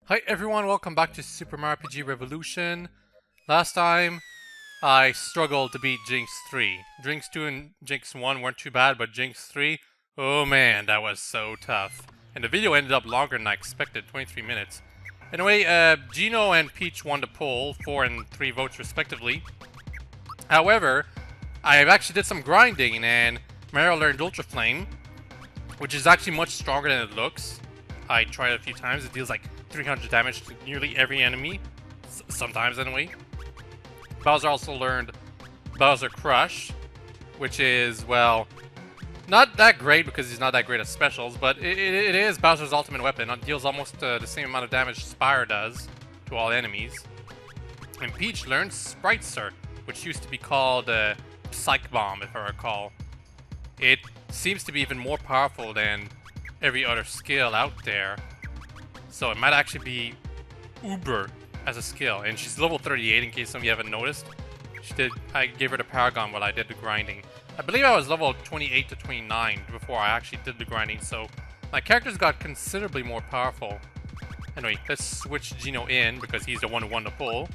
Hi everyone, welcome back to SMRPG Revolution. Last time, I struggled to beat Jinx 3. Jinx 2 and Jinx 1 weren't too bad, but Jinx 3, oh man, that was so tough. And the video ended up longer than I expected, 23 minutes. Anyway, Gino and Peach won the poll, 4 and 3 votes respectively. However, I actually did some grinding and Mario learned Ultra Flame, which is actually much stronger than it looks. I tried it a few times, it deals like 300 damage to nearly every enemy, sometimes anyway. Bowser also learned Bowser Crush, which is, well, not that great because he's not that great at specials, but it is Bowser's ultimate weapon. It deals almost the same amount of damage Spire does to all enemies. And Peach learned Spritzer, which used to be called Psych Bomb, if I recall. It seems to be even more powerful than every other skill out there. So it might actually be uber as a skill. And she's level 38 in case some of you haven't noticed. I gave her the Paragon while I did the grinding. I believe I was level 28 to 29 before I actually did the grinding, so my characters got considerably more powerful. Anyway, let's switch Gino in because he's the one who won the poll.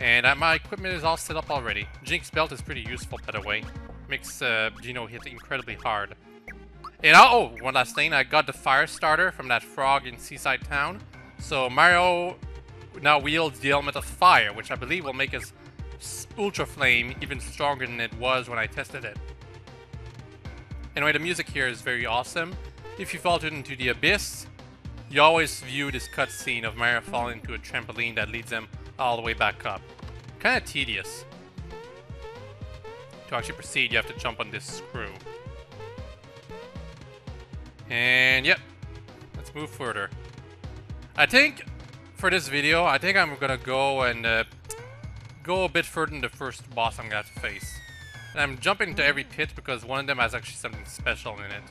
And my equipment is all set up already. Jinx belt is pretty useful, by the way. Makes Gino hit incredibly hard. And oh, one last thing, I got the fire starter from that frog in Seaside Town. So Mario now wields the element of fire, which I believe will make his Ultra Flame even stronger than it was when I tested it. Anyway, the music here is very awesome. If you fall into the abyss, you always view this cutscene of Mario falling into a trampoline that leads him all the way back up. Kind of tedious. To actually proceed, you have to jump on this screw. And yep, let's move further. I think for this video, I think I'm gonna go and go a bit further than the first boss I'm gonna have to face. And I'm jumping to every pit because one of them has actually something special in it.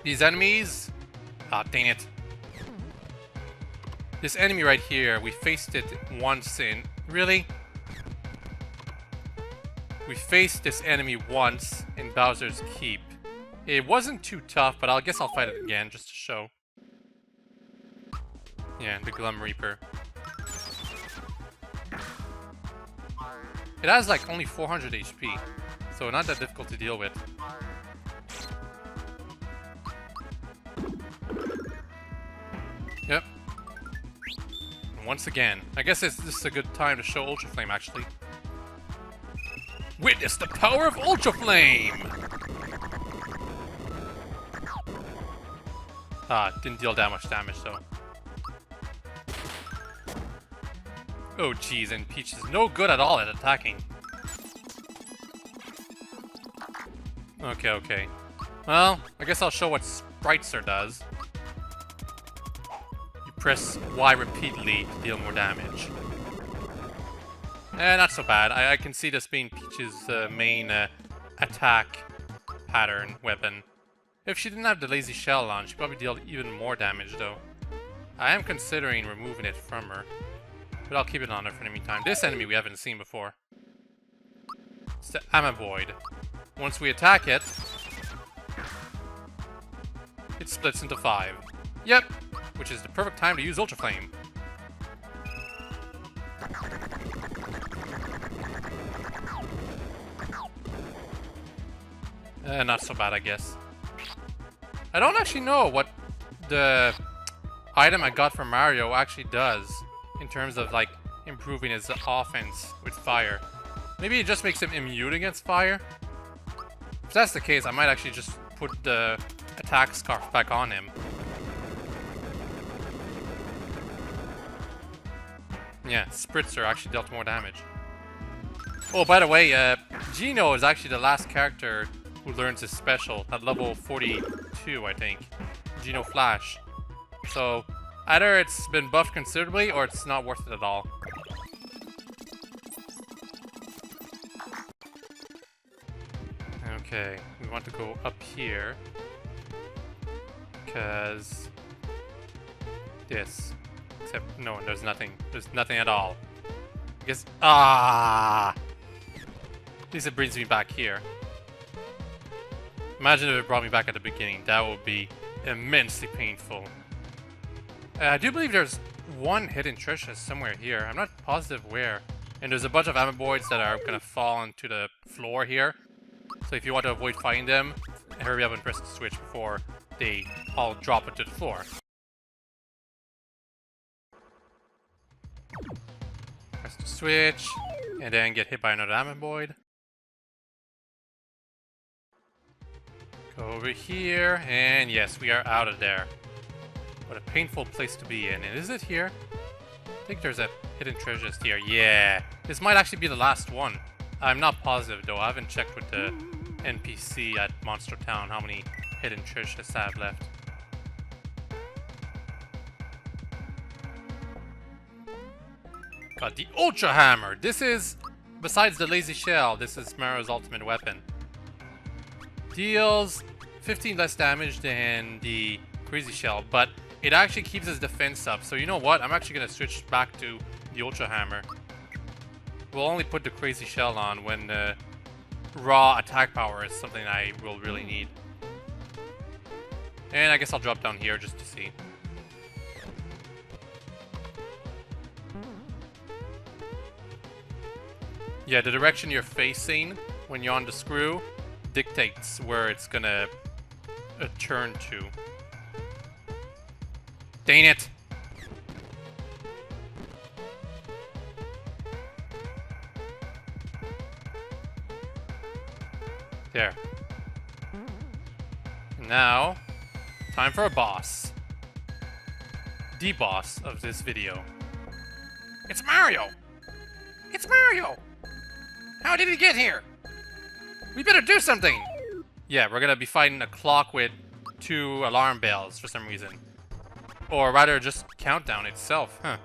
These enemies, dang it. This enemy right here, we faced it once in, really? We faced this enemy once in Bowser's Keep. It wasn't too tough, but I guess I'll fight it again just to show. Yeah, the Glum Reaper. It has like only 400 HP, so not that difficult to deal with. Yep. And once again, I guess this is a good time to show Ultra Flame actually. Witness the power of Ultra Flame! Didn't deal that much damage though. Oh jeez, and Peach is no good at all at attacking. Okay. Well, I guess I'll show what Spritzer does. You press Y repeatedly to deal more damage. Not so bad. I can see this being Peach's main attack pattern weapon. If she didn't have the Lazy Shell on, she'd probably deal even more damage, though. I am considering removing it from her, but I'll keep it on her for the meantime. This enemy we haven't seen before. It's the Amoeboid. Once we attack it, it splits into 5. Yep, which is the perfect time to use Ultra Flame. Not so bad, I guess. I don't actually know what the item I got from Mario actually does in terms of, like, improving his offense with fire. Maybe it just makes him immune against fire? If that's the case, I might actually just put the attack scarf back on him. Yeah, Spritzer actually dealt more damage. Oh, by the way, Gino is actually the last character who learns his special at level 42, I think. Gino Flash. So, either it's been buffed considerably, or it's not worth it at all. Okay, we want to go up here. Because... this. Except, no, there's nothing. There's nothing at all. I guess... At least it brings me back here. Imagine if it brought me back at the beginning. That would be immensely painful. I do believe there's one hidden treasure somewhere here. I'm not positive where. And there's a bunch of amoeboids that are gonna fall onto the floor here. So if you want to avoid fighting them, hurry up and press the switch before they all drop into the floor. Press the switch, and then get hit by another amoeboid. Go over here, and yes, we are out of there. What a painful place to be in. And is it here? I think there's a hidden treasure here. Yeah, this might actually be the last one. I'm not positive though. I haven't checked with the NPC at Monster Town how many hidden treasures I have left. Got the Ultra Hammer. This is, besides the Lazy Shell, this is Mario's ultimate weapon. Deals 15 less damage than the Crazy Shell, but it actually keeps his defense up. So you know what? I'm actually going to switch back to the Ultra Hammer. We'll only put the Crazy Shell on when raw attack power is something I will really need. And I guess I'll drop down here just to see. Yeah, the direction you're facing when you're on the screw dictates where it's gonna turn to. Dang it! There. Now, time for a boss. The boss of this video. It's Mario! It's Mario! How did he get here? We better do something! Yeah, we're gonna be fighting a clock with 2 alarm bells for some reason. Or rather, just countdown itself. Huh.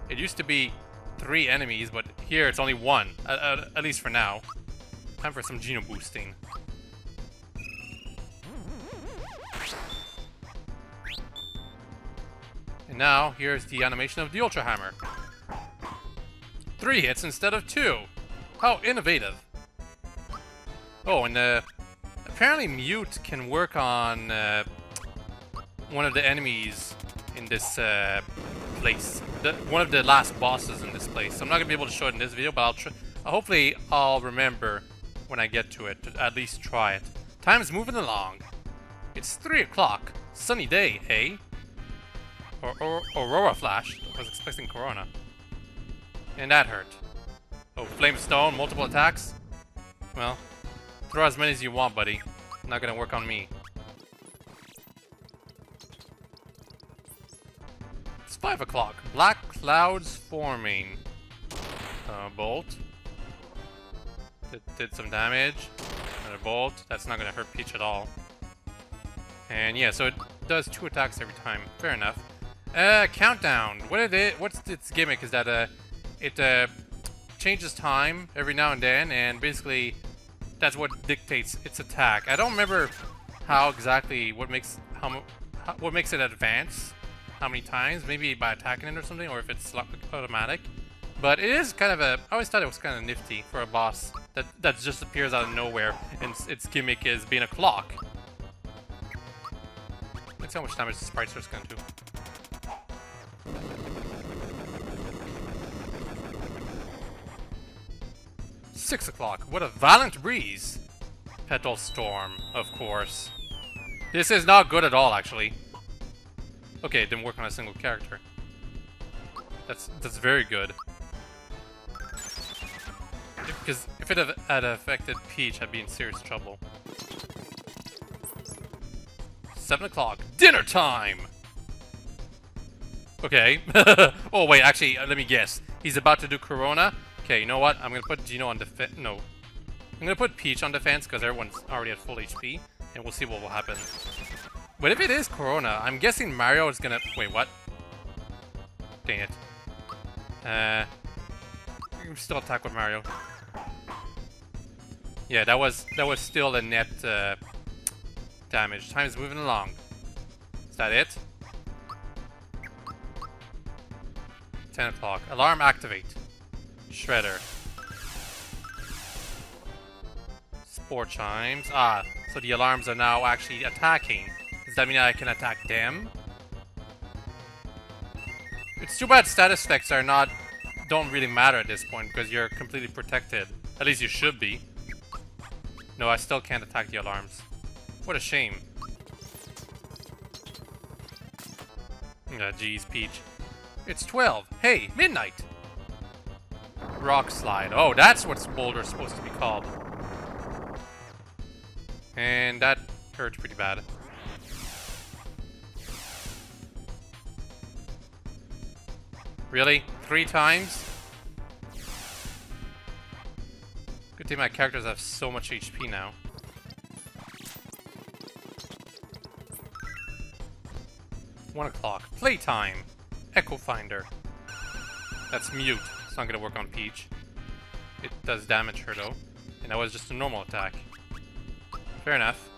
It used to be 3 enemies, but here it's only 1. At least for now. Time for some Geno boosting. And now, here's the animation of the Ultra Hammer. 3 hits instead of 2. How innovative. Oh, and apparently Mute can work on one of the enemies in this place. One of the last bosses in this place. So I'm not going to be able to show it in this video, but hopefully I'll remember when I get to it, to at least try it. Time's moving along. It's 3 o'clock. Sunny day, eh? Or Aurora Flash. I was expecting Corona. And that hurt. Oh, Flame Stone, multiple attacks? Well, throw as many as you want, buddy. Not gonna work on me. It's 5 o'clock. Black clouds forming. Bolt. Did some damage. Another bolt. That's not gonna hurt Peach at all. And yeah, so it does 2 attacks every time. Fair enough. Countdown. What's its gimmick is that it changes time every now and then, and basically that's what dictates its attack. I don't remember how exactly what makes it advance, how many times, maybe by attacking it or something, or if it's automatic. But it is kind of I always thought it was kind of nifty for a boss that just appears out of nowhere, and its gimmick is being a clock. Let's see how much damage the Sprite Sword's gonna do. 6 o'clock. What a violent breeze. Petal Storm, of course. This is not good at all, actually. Okay, it didn't work on a single character. That's very good. Because if it had affected Peach, I'd be in serious trouble. 7 o'clock. Dinner time! Okay. Oh, wait, actually, let me guess. He's about to do Corona. Okay, you know what? I'm gonna put Geno on defense. No. I'm gonna put Peach on defense because everyone's already at full HP. And we'll see what will happen. But if it is Corona, I'm guessing Mario is gonna... Wait, what? Dang it. You can still attack with Mario. Yeah, that was still a net damage. Time is moving along. Is that it? 10 o'clock. Alarm activate. Shredder. Spore chimes. Ah, so the alarms are now actually attacking. Does that mean I can attack them? It's too bad status effects don't really matter at this point because you're completely protected. At least you should be. No, I still can't attack the alarms. What a shame. Geez, Peach. It's 12. Hey, midnight. Rock slide. Oh, that's what Boulder's supposed to be called. And that hurt pretty bad. Really? 3 times? Good thing my characters have so much HP now. One o'clock. Playtime. Echo Finder. That's mute. It's not gonna work on Peach. It does damage her though. And that was just a normal attack. Fair enough.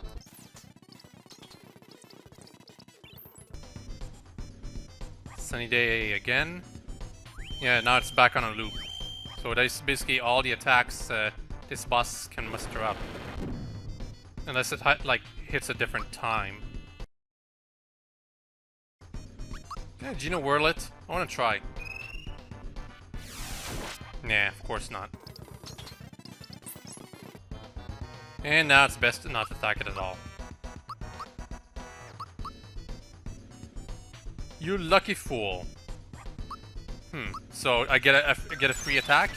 Sunny day again. Yeah, now it's back on a loop. So that's basically all the attacks this boss can muster up. Unless it like hits a different time. Yeah, Gino whirl it? I wanna try. Nah, of course not. And now it's best to not attack it at all. You lucky fool. So I get a free attack?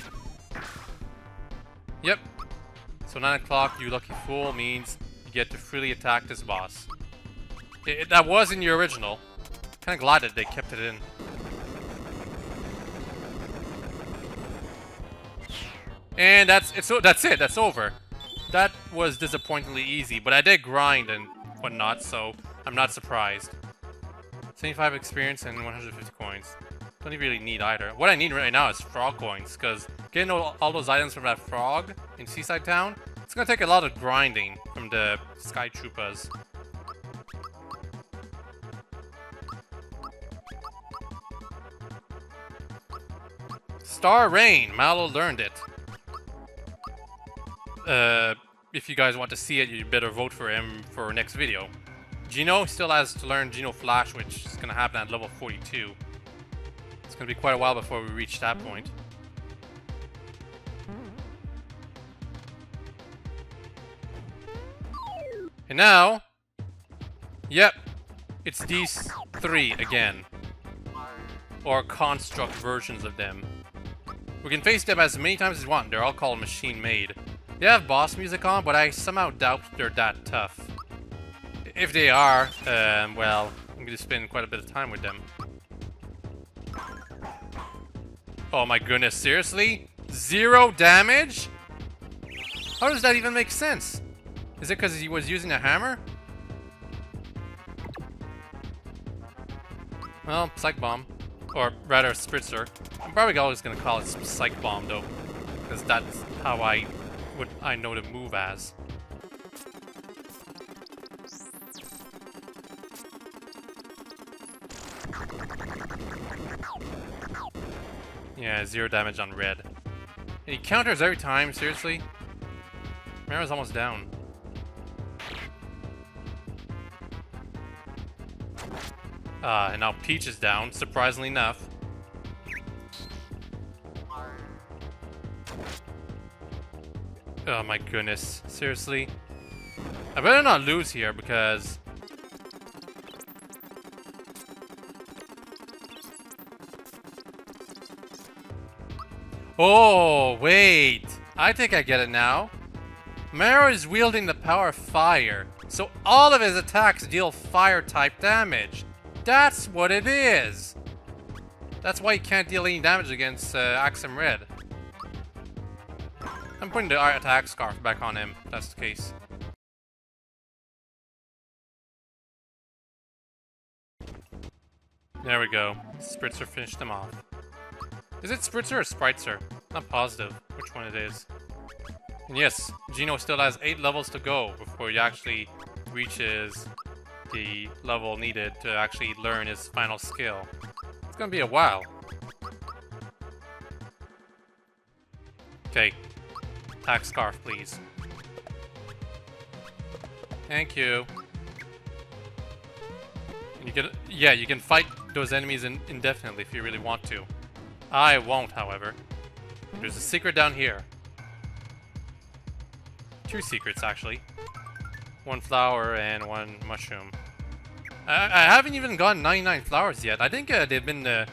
Yep. So 9 o'clock, you lucky fool, means you get to freely attack this boss. That was in the original. Kinda glad that they kept it in. And that's it, that's over. That was disappointingly easy, but I did grind and whatnot, so I'm not surprised. 75 experience and 150 coins. Don't really need either. What I need right now is frog coins, because getting all those items from that frog in Seaside Town, it's gonna take a lot of grinding from the Sky Troopas. Star Rain! Mallow learned it. If you guys want to see it, you better vote for him for next video. Gino still has to learn Geno Flash, which is gonna happen at level 42. It's gonna be quite a while before we reach that point. And now, yep, it's these 3 again. Or construct versions of them. We can face them as many times as we want. They're all called machine made. They have boss music on, but I somehow doubt they're that tough. If they are, well, I'm gonna spend quite a bit of time with them. Oh my goodness, seriously? 0 damage? How does that even make sense? Is it because he was using a hammer? Well, Psych Bomb. Or rather, Spritzer. I'm probably always gonna call it Psych Bomb though. Because that's how I know the move as. Yeah, 0 damage on red. And he counters every time, seriously? Mara's almost down. And now Peach is down, surprisingly enough. Oh my goodness, seriously? I better not lose here because... Oh, wait! I think I get it now. Mara is wielding the power of fire, so all of his attacks deal fire-type damage. That's what it is! That's why he can't deal any damage against Axum Red. I'm putting the attack scarf back on him, if that's the case. There we go. Spritzer finished him off. Is it Spritzer or Spritzer? Not positive which one it is. And yes, Gino still has 8 levels to go before he actually reaches the level needed to actually learn his final skill. It's gonna be a while. Okay. Attack Scarf, please. Thank you. And you can, yeah, you can fight those enemies indefinitely if you really want to. I won't, however. There's a secret down here. 2 secrets, actually. 1 flower and 1 mushroom. I haven't even gotten 99 flowers yet. I think they've been the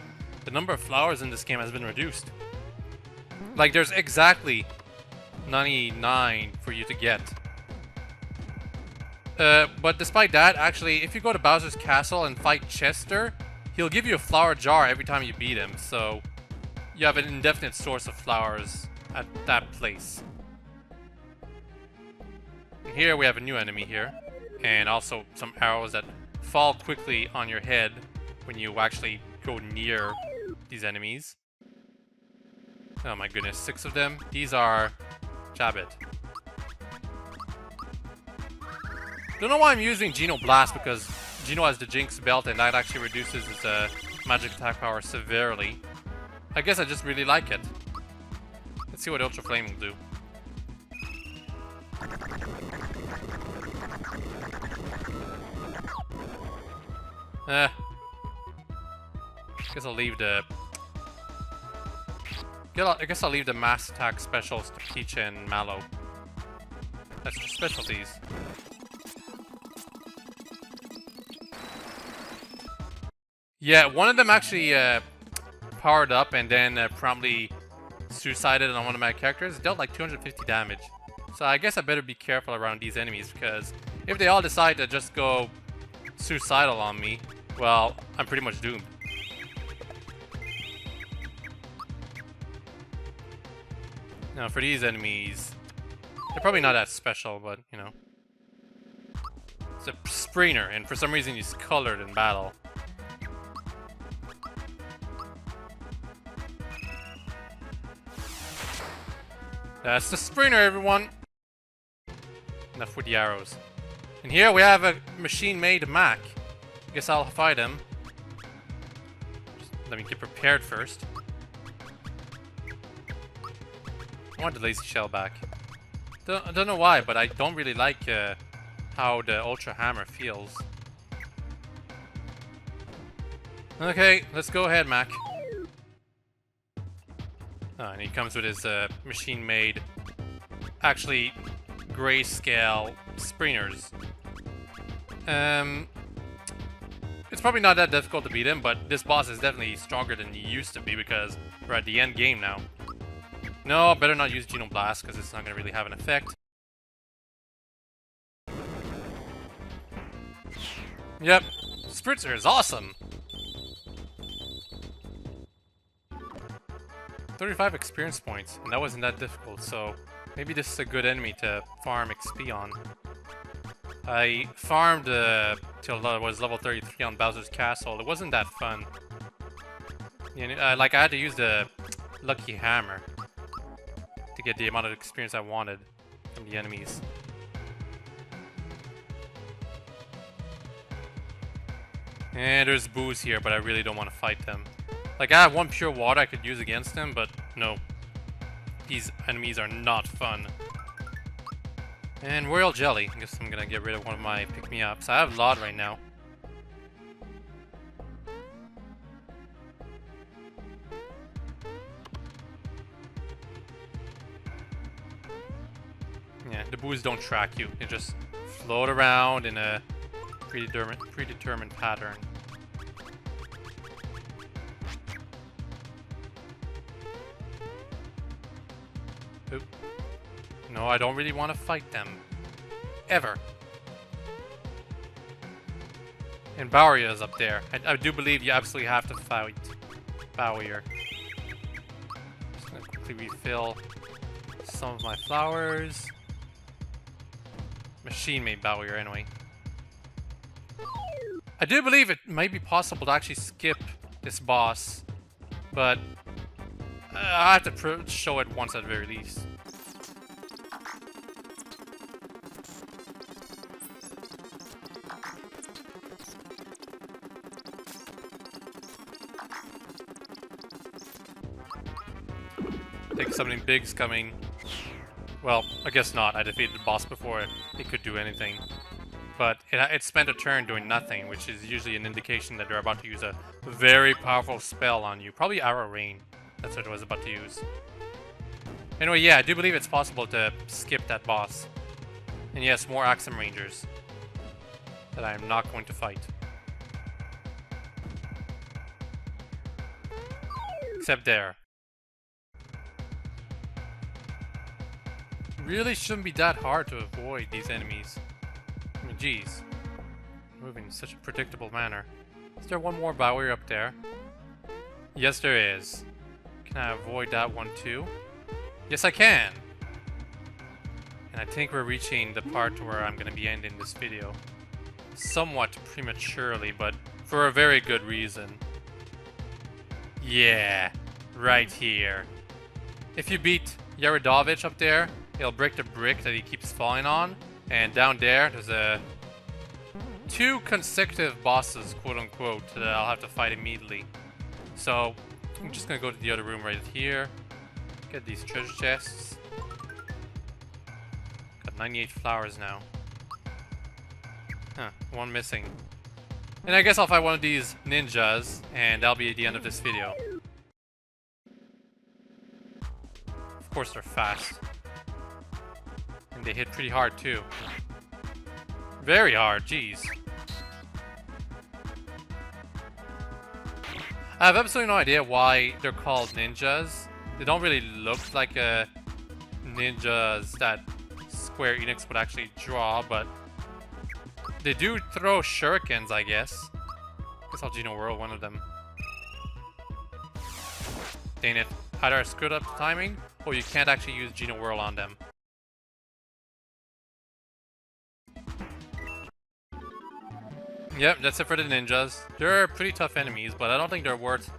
number of flowers in this game has been reduced. Like, there's exactly 99 for you to get. But despite that, actually, if you go to Bowser's Castle and fight Chester, he'll give you a flower jar every time you beat him, so you have an indefinite source of flowers at that place. And here we have a new enemy here, and also some arrows that fall quickly on your head when you actually go near these enemies. Oh my goodness, 6 of them. These are Jabbit. Don't know why I'm using Geno Blast, because Geno has the Jinx belt and that actually reduces his magic attack power severely. I guess I just really like it. Let's see what Ultra Flame will do. I guess I'll leave the... I guess I'll leave the mass attack specials to Peach and Mallow. That's their specialties. Yeah, one of them actually powered up and then promptly suicided on one of my characters. It dealt like 250 damage. So I guess I better be careful around these enemies, because if they all decide to just go suicidal on me, well, I'm pretty much doomed. Now for these enemies, they're probably not that special, but you know. It's a Springer, and for some reason he's colored in battle. That's the Springer, everyone! Enough with the arrows. And here we have a machine-made Mac. Guess I'll fight him. Just let me get prepared first. I want the lazy shell back. I don't know why, but I don't really like how the Ultra Hammer feels. Okay, let's go ahead, Mac. Oh, and he comes with his machine-made, actually grayscale Springers. It's probably not that difficult to beat him, but this boss is definitely stronger than he used to be because we're at the end game now. No, better not use Geno Blast because it's not going to really have an effect. Yep, Spritzer is awesome! 35 experience points, and that wasn't that difficult, so maybe this is a good enemy to farm XP on. I farmed till I was level 33 on Bowser's Castle. It wasn't that fun. You know, like I had to use the Lucky Hammer to get the amount of experience I wanted from the enemies. And there's Boos here, but I really don't want to fight them. Like, I have 1 pure water I could use against them, but no. These enemies are not fun. And Royal Jelly. I guess I'm gonna get rid of one of my pick-me-ups. I have a lot right now. Yeah, the Boos don't track you. They just float around in a predetermined pattern. Oop. No, I don't really want to fight them. Ever. And Bowyer is up there. I do believe you absolutely have to fight Bowyer. Just gonna quickly refill some of my flowers. Machine-made Bowyer, anyway. I do believe it might be possible to actually skip this boss, but I have to show it once at the very least. I think something big's coming. Well, I guess not. I defeated the boss before it could do anything. but it spent a turn doing nothing, which is usually an indication that they're about to use a very powerful spell on you. Probably Arrow Rain. That's what it was about to use. Anyway, yeah, I do believe it's possible to skip that boss. And yes, more Axum Rangers that I am not going to fight. Except there. Really shouldn't be that hard to avoid these enemies. I mean, geez. Moving in such a predictable manner. Is there one more barrier up there? Yes, there is. Can I avoid that one too? Yes, I can! And I think we're reaching the part where I'm going to be ending this video. Somewhat prematurely, but for a very good reason. Yeah, right here. If you beat Yaredovich up there, it'll break the brick that he keeps falling on. And down there, there's two consecutive bosses, quote-unquote, that I'll have to fight immediately. So, I'm just going to go to the other room right here. Get these treasure chests. Got 98 flowers now. Huh, one missing. And I guess I'll fight one of these ninjas, and that'll be the end of this video. Of course they're fast. And they hit pretty hard too. Very hard, jeez. I have absolutely no idea why they're called ninjas. They don't really look like ninjas that Square Enix would actually draw, but they do throw shurikens, I guess. Guess I'll Geno Whirl one of them. Dang it. Either I screwed up the timing, or you can't actually use Geno Whirl on them. Yep, that's it for the ninjas. They're pretty tough enemies, but I don't think they're worth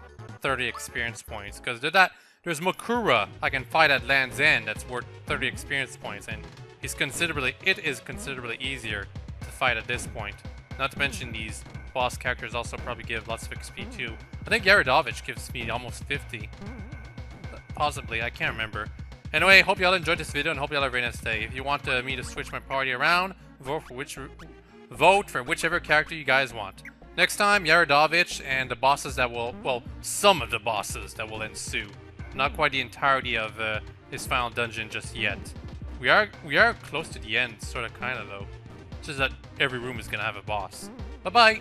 30 experience points. Because there's Makura I can fight at Land's End that's worth 30 experience points, and it is considerably easier to fight at this point. Not to mention these boss characters also probably give lots of XP too. I think Yaredovich gives me almost 50. Possibly, I can't remember. Anyway, hope y'all enjoyed this video and hope y'all have a very nice day. If you want me to switch my party around, vote for whichever character you guys want. Next time, Yaredovich and the bosses that will, well, some of the bosses that will ensue. Not quite the entirety of his final dungeon just yet. We are close to the end, sort of, kind of though. Just that every room is gonna have a boss. Bye bye.